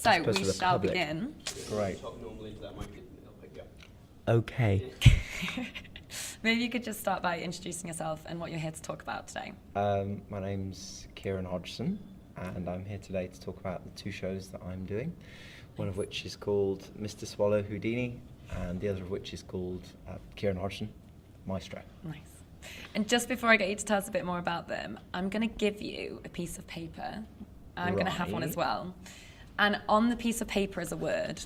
So we shall begin. Great. Okay. Maybe you could just start by introducing yourself and what you're here to talk about today. My name's Kieran Hodgson, and I'm here today to talk about the two shows that I'm doing. One of which is called Mr. Swallow Houdini, and the other of which is called Kieran Hodgson, Maestro. Nice. And just before I get you to tell us a bit more about them, I'm going to give you a piece of paper. I'm going to have one as well. And on the piece of paper is a word.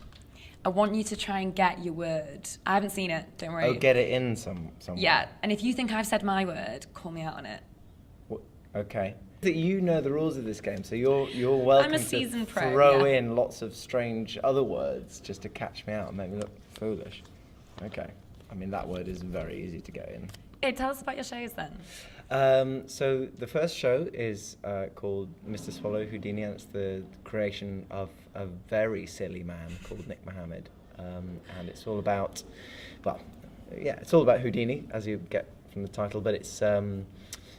I want you to try and get your word. I haven't seen it, don't worry. Oh, get it in somewhere. Yeah, and if you think I've said my word, call me out on it. What? Okay. You know the rules of this game, so you're welcome I'm a seasoned to pro, throw yeah. in lots of strange other words just to catch me out and make me look foolish. Okay. I mean, that word is very easy to get in. Okay, tell us about your shows then. So the first show is called Mr. Swallow Houdini, and it's the creation of a very silly man called Nick Mohammed. And it's all about, it's all about Houdini, as you get from the title, but it's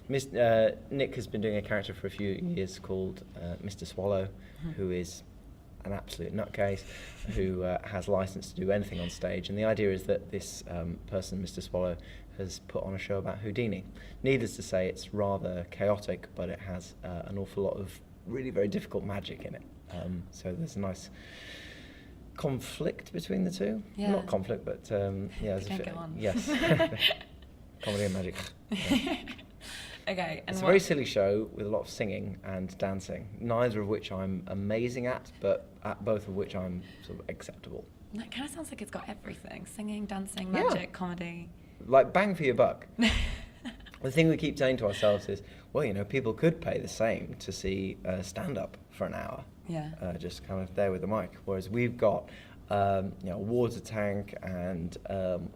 Nick has been doing a character for a few years called Mr. Swallow, who is an absolute nutcase, who has license to do anything on stage. And the idea is that this person, Mr. Swallow, has put on a show about Houdini. Needless to say, it's rather chaotic, but it has an awful lot of really very difficult magic in it. So there's a nice conflict between the two. Yeah. Not conflict, but there's go on. Yes. Comedy and magic. Yeah. Okay. And it's a very silly show with a lot of singing and dancing, neither of which I'm amazing at, but at both of which I'm sort of acceptable. That kind of sounds like it's got everything. Singing, dancing, magic, comedy. Like, bang for your buck. The thing we keep saying to ourselves is, well, you know, people could pay the same to see stand-up for an hour. Yeah. Just kind of there with the mic. Whereas we've got a water tank and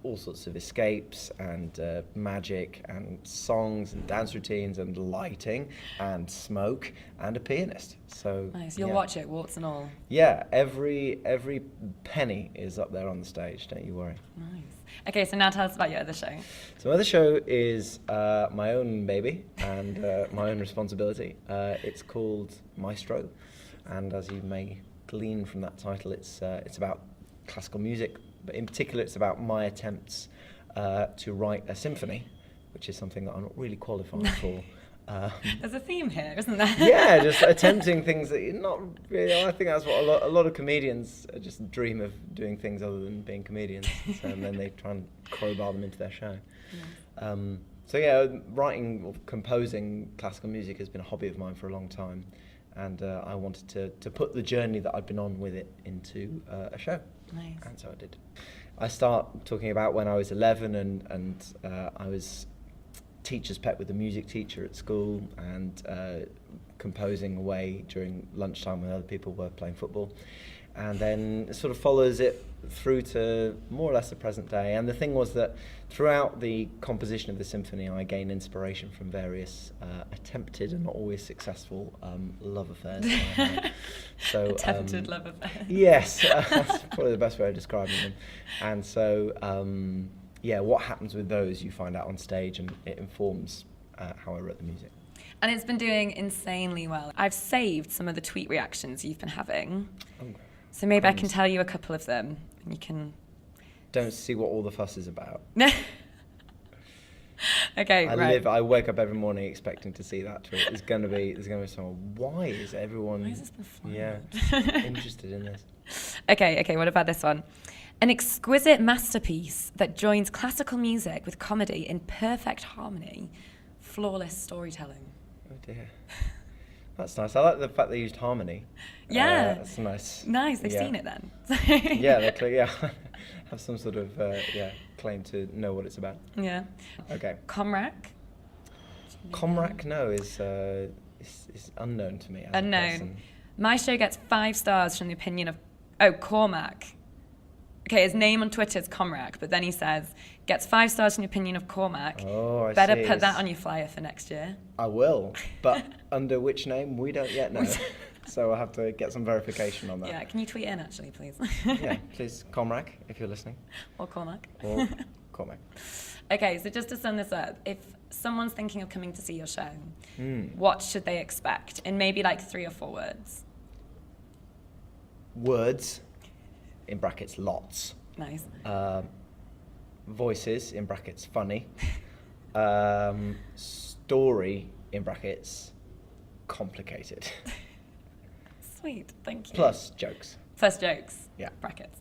all sorts of escapes and magic and songs and dance routines and lighting and smoke and a pianist. So nice. You'll watch it, warts and all. Yeah, every penny is up there on the stage. Don't you worry. Nice. Okay, so now tell us about your other show. So my other show is my own baby and my own responsibility. It's called Maestro, and as you may glean from that title, it's about classical music, but in particular it's about my attempts to write a symphony, which is something that I'm not really qualified for. There's a theme here, isn't there? Yeah, just attempting things that you're not really. I think that's what a lot of comedians just dream of, doing things other than being comedians, and then they try and crowbar them into their show. Yeah. Writing or composing classical music has been a hobby of mine for a long time, and I wanted to put the journey that I'd been on with it into a show. Nice. And so I did. I start talking about when I was 11 and I was teacher's pet with a music teacher at school and composing away during lunchtime when other people were playing football. And then it sort of follows it through to more or less the present day. And the thing was that throughout the composition of the symphony, I gained inspiration from various attempted and not always successful love affairs that I had. So, attempted love affairs. Yes, that's probably the best way of describing them. And so, what happens with those you find out on stage, and it informs how I wrote the music. And it's been doing insanely well. I've saved some of the tweet reactions you've been having. Okay. So maybe I can tell you a couple of them, and you can... Don't see what all the fuss is about. Okay, right. I wake up every morning expecting to see that tweet. There's going to be someone, why is everyone this been flagged? interested in this? Okay, what about this one? An exquisite masterpiece that joins classical music with comedy in perfect harmony. Flawless storytelling. Oh dear. That's nice. I like the fact they used harmony. Yeah. That's nice. Nice, they've seen it then. Yeah, they're clear. Yeah. Have some sort of claim to know what it's about. Yeah. Okay. Comrack? Comrack, no, is unknown to me. As Unknown. A person. My show gets 5 stars from the opinion of... Oh, Cormac. Okay, his name on Twitter is Comrack, but then he says, gets 5 stars from the opinion of Cormac. Oh, I Better see. put that on your flyer for next year. I will, but under which name, we don't yet know. So I'll have to get some verification on that. Yeah, can you tweet in, actually, please? Yeah, please, Comrack, if you're listening. Or Cormac. Or Cormac. Okay, so just to sum this up, if someone's thinking of coming to see your show, what should they expect? In maybe like 3 or 4 words. words, in brackets, lots. Nice. Voices, in brackets, funny. Story, in brackets, complicated. Sweet, thank you. Plus jokes. Plus jokes. Yeah. Brackets.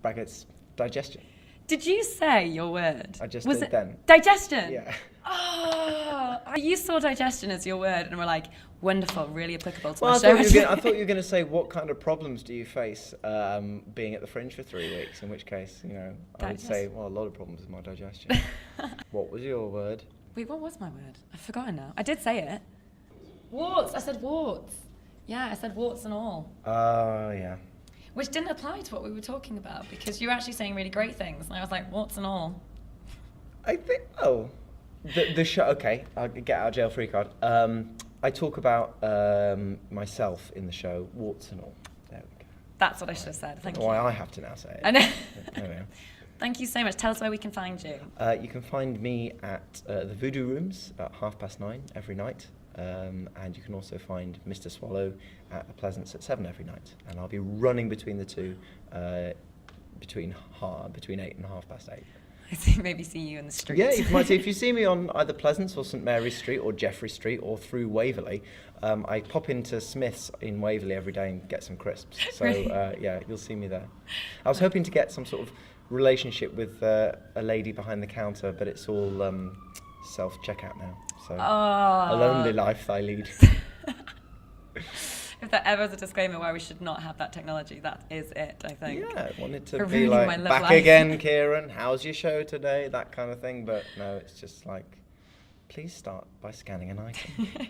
Brackets, digestion. Did you say your word? I just Was did it then. Digestion? Yeah. Oh, you saw digestion as your word and were like, wonderful, really applicable to Well, my I show. thought you were going to say, what kind of problems do you face being at the Fringe for 3 weeks? In which case, I would say, well, a lot of problems with my digestion. What was your word? Wait, what was my word? I've forgotten now. I did say it. Warts. I said warts. Yeah, I said warts and all. Oh, yeah. Which didn't apply to what we were talking about because you were actually saying really great things. And I was like, warts and all. I think, the show, okay, I'll get out of jail free card. I talk about myself in the show, warts and all. There we go. That's what I should have said. Thank you. Why I have to now say it. I know. Anyway. Thank you so much. Tell us where we can find you. You can find me at the Voodoo Rooms at 9:30 every night. And you can also find Mr. Swallow at the Pleasance at 7 every night. And I'll be running between the two between 8 and 8:30. I think maybe see you in the street. Yeah, you might see, if you see me on either Pleasance or St Mary's Street or Jeffrey Street or through Waverley, I pop into Smith's in Waverley every day and get some crisps. So Really? yeah, you'll see me there. I was hoping to get some sort of relationship with a lady behind the counter, but it's all self-checkout now. So a lonely life I lead. If there ever is a disclaimer where we should not have that technology, that is it, I think. Yeah, I wanted to For be ruining like, my love back life. again, Kieran, how's your show today? That kind of thing, but no, it's just like, please start by scanning an item.